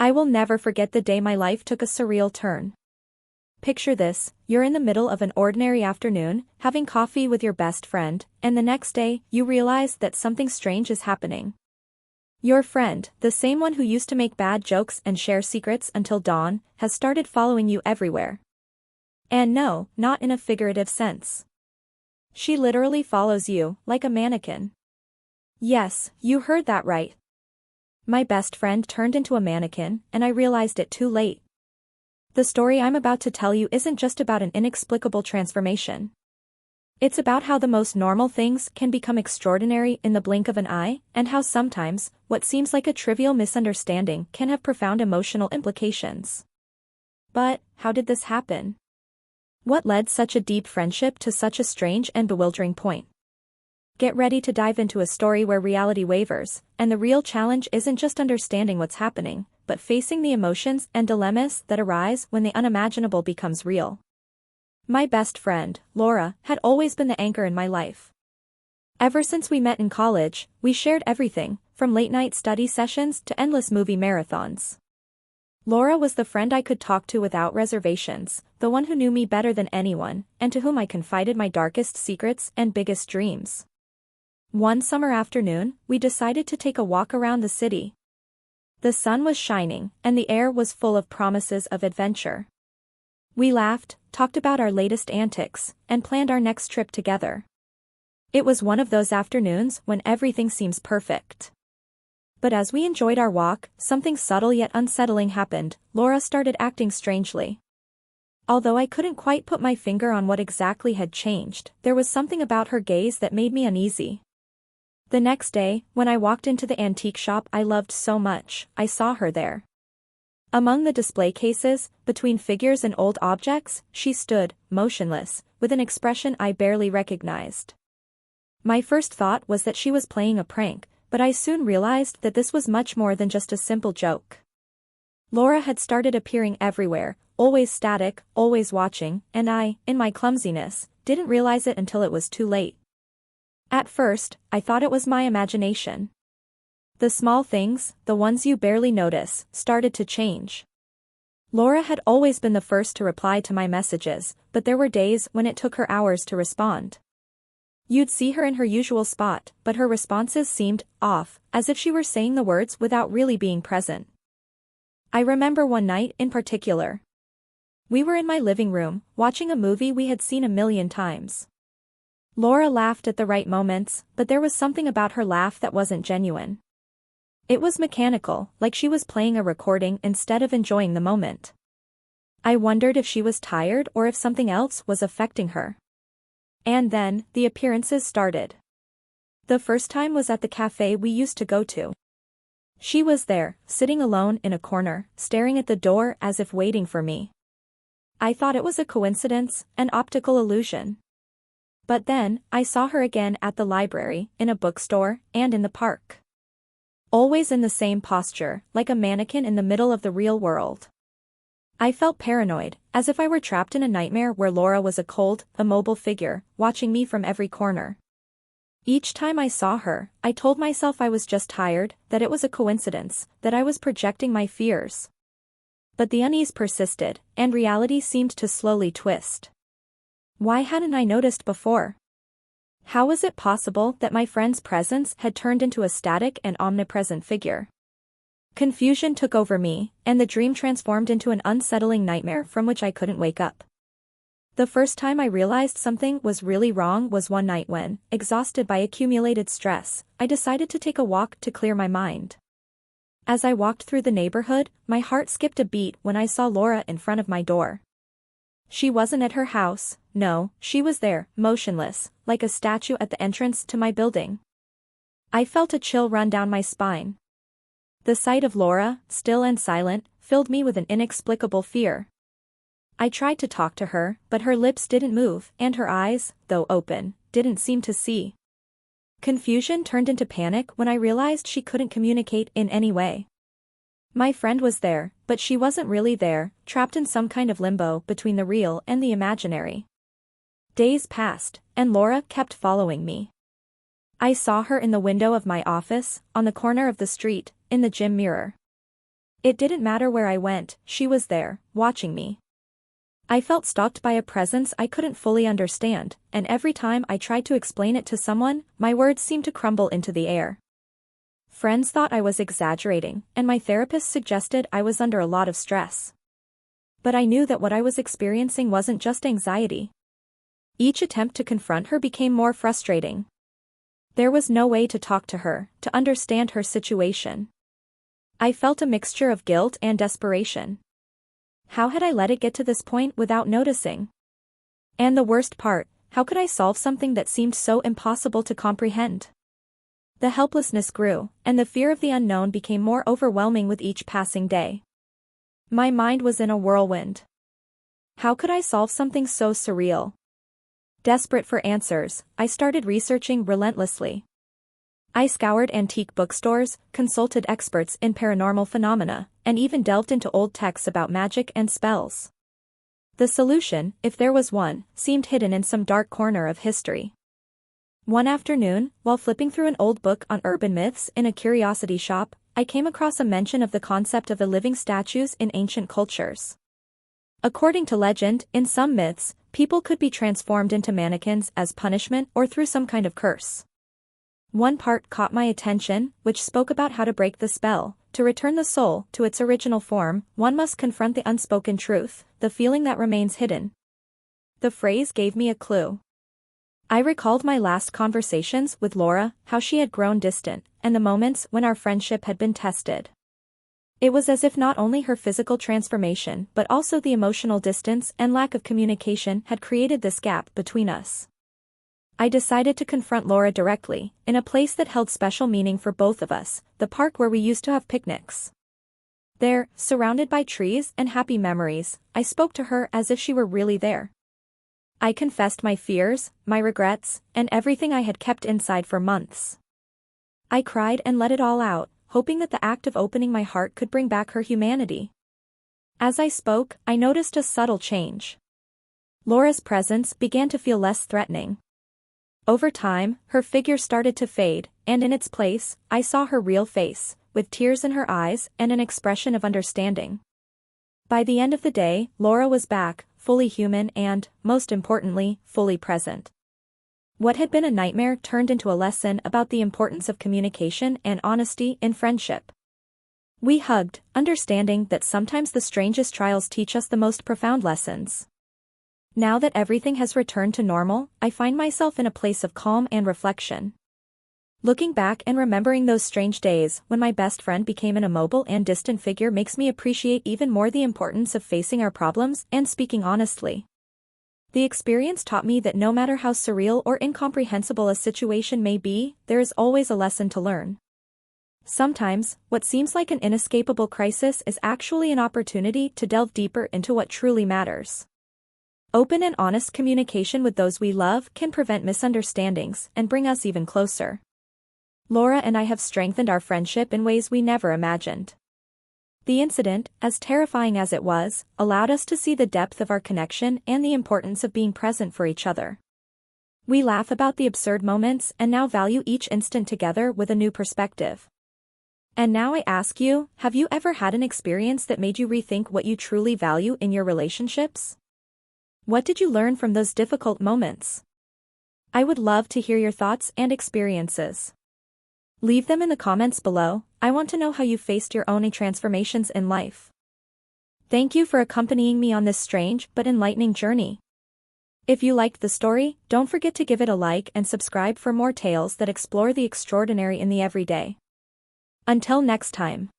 I will never forget the day my life took a surreal turn. Picture this, you're in the middle of an ordinary afternoon, having coffee with your best friend, and the next day, you realize that something strange is happening. Your friend, the same one who used to make bad jokes and share secrets until dawn, has started following you everywhere. And no, not in a figurative sense. She literally follows you, like a mannequin. Yes, you heard that right. My best friend turned into a mannequin, and I realized it too late. The story I'm about to tell you isn't just about an inexplicable transformation. It's about how the most normal things can become extraordinary in the blink of an eye, and how sometimes, what seems like a trivial misunderstanding can have profound emotional implications. But, how did this happen? What led such a deep friendship to such a strange and bewildering point? Get ready to dive into a story where reality wavers, and the real challenge isn't just understanding what's happening, but facing the emotions and dilemmas that arise when the unimaginable becomes real. My best friend, Laura, had always been the anchor in my life. Ever since we met in college, we shared everything, from late-night study sessions to endless movie marathons. Laura was the friend I could talk to without reservations, the one who knew me better than anyone, and to whom I confided my darkest secrets and biggest dreams. One summer afternoon, we decided to take a walk around the city. The sun was shining, and the air was full of promises of adventure. We laughed, talked about our latest antics, and planned our next trip together. It was one of those afternoons when everything seems perfect. But as we enjoyed our walk, something subtle yet unsettling happened. Laura started acting strangely. Although I couldn't quite put my finger on what exactly had changed, there was something about her gaze that made me uneasy. The next day, when I walked into the antique shop I loved so much, I saw her there. Among the display cases, between figures and old objects, she stood, motionless, with an expression I barely recognized. My first thought was that she was playing a prank, but I soon realized that this was much more than just a simple joke. Laura had started appearing everywhere, always static, always watching, and I, in my clumsiness, didn't realize it until it was too late. At first, I thought it was my imagination. The small things, the ones you barely notice, started to change. Laura had always been the first to reply to my messages, but there were days when it took her hours to respond. You'd see her in her usual spot, but her responses seemed off, as if she were saying the words without really being present. I remember one night in particular. We were in my living room, watching a movie we had seen a million times. Laura laughed at the right moments, but there was something about her laugh that wasn't genuine. It was mechanical, like she was playing a recording instead of enjoying the moment. I wondered if she was tired or if something else was affecting her. And then, the appearances started. The first time was at the cafe we used to go to. She was there, sitting alone in a corner, staring at the door as if waiting for me. I thought it was a coincidence, an optical illusion. But then, I saw her again at the library, in a bookstore, and in the park. Always in the same posture, like a mannequin in the middle of the real world. I felt paranoid, as if I were trapped in a nightmare where Laura was a cold, immobile figure, watching me from every corner. Each time I saw her, I told myself I was just tired, that it was a coincidence, that I was projecting my fears. But the unease persisted, and reality seemed to slowly twist. Why hadn't I noticed before? How was it possible that my friend's presence had turned into a static and omnipresent figure? Confusion took over me, and the dream transformed into an unsettling nightmare from which I couldn't wake up. The first time I realized something was really wrong was one night when, exhausted by accumulated stress, I decided to take a walk to clear my mind. As I walked through the neighborhood, my heart skipped a beat when I saw Laura in front of my door. She wasn't at her house, no, she was there, motionless, like a statue at the entrance to my building. I felt a chill run down my spine. The sight of Laura, still and silent, filled me with an inexplicable fear. I tried to talk to her, but her lips didn't move, and her eyes, though open, didn't seem to see. Confusion turned into panic when I realized she couldn't communicate in any way. My friend was there, but she wasn't really there, trapped in some kind of limbo between the real and the imaginary. Days passed, and Laura kept following me. I saw her in the window of my office, on the corner of the street, in the gym mirror. It didn't matter where I went, she was there, watching me. I felt stalked by a presence I couldn't fully understand, and every time I tried to explain it to someone, my words seemed to crumble into the air. Friends thought I was exaggerating, and my therapist suggested I was under a lot of stress. But I knew that what I was experiencing wasn't just anxiety. Each attempt to confront her became more frustrating. There was no way to talk to her, to understand her situation. I felt a mixture of guilt and desperation. How had I let it get to this point without noticing? And the worst part, how could I solve something that seemed so impossible to comprehend? The helplessness grew, and the fear of the unknown became more overwhelming with each passing day. My mind was in a whirlwind. How could I solve something so surreal? Desperate for answers, I started researching relentlessly. I scoured antique bookstores, consulted experts in paranormal phenomena, and even delved into old texts about magic and spells. The solution, if there was one, seemed hidden in some dark corner of history. One afternoon, while flipping through an old book on urban myths in a curiosity shop, I came across a mention of the concept of the living statues in ancient cultures. According to legend, in some myths, people could be transformed into mannequins as punishment or through some kind of curse. One part caught my attention, which spoke about how to break the spell. To return the soul to its original form, one must confront the unspoken truth, the feeling that remains hidden. The phrase gave me a clue. I recalled my last conversations with Laura, how she had grown distant, and the moments when our friendship had been tested. It was as if not only her physical transformation but also the emotional distance and lack of communication had created this gap between us. I decided to confront Laura directly, in a place that held special meaning for both of us, the park where we used to have picnics. There, surrounded by trees and happy memories, I spoke to her as if she were really there. I confessed my fears, my regrets, and everything I had kept inside for months. I cried and let it all out, hoping that the act of opening my heart could bring back her humanity. As I spoke, I noticed a subtle change. Laura's presence began to feel less threatening. Over time, her figure started to fade, and in its place, I saw her real face, with tears in her eyes and an expression of understanding. By the end of the day, Laura was back, fully human and, most importantly, fully present. What had been a nightmare turned into a lesson about the importance of communication and honesty in friendship. We hugged, understanding that sometimes the strangest trials teach us the most profound lessons. Now that everything has returned to normal, I find myself in a place of calm and reflection. Looking back and remembering those strange days when my best friend became an immobile and distant figure makes me appreciate even more the importance of facing our problems and speaking honestly. The experience taught me that no matter how surreal or incomprehensible a situation may be, there is always a lesson to learn. Sometimes, what seems like an inescapable crisis is actually an opportunity to delve deeper into what truly matters. Open and honest communication with those we love can prevent misunderstandings and bring us even closer. Laura and I have strengthened our friendship in ways we never imagined. The incident, as terrifying as it was, allowed us to see the depth of our connection and the importance of being present for each other. We laugh about the absurd moments and now value each instant together with a new perspective. And now I ask you, have you ever had an experience that made you rethink what you truly value in your relationships? What did you learn from those difficult moments? I would love to hear your thoughts and experiences. Leave them in the comments below. I want to know how you faced your own transformations in life. Thank you for accompanying me on this strange but enlightening journey. If you liked the story, don't forget to give it a like and subscribe for more tales that explore the extraordinary in the everyday. Until next time.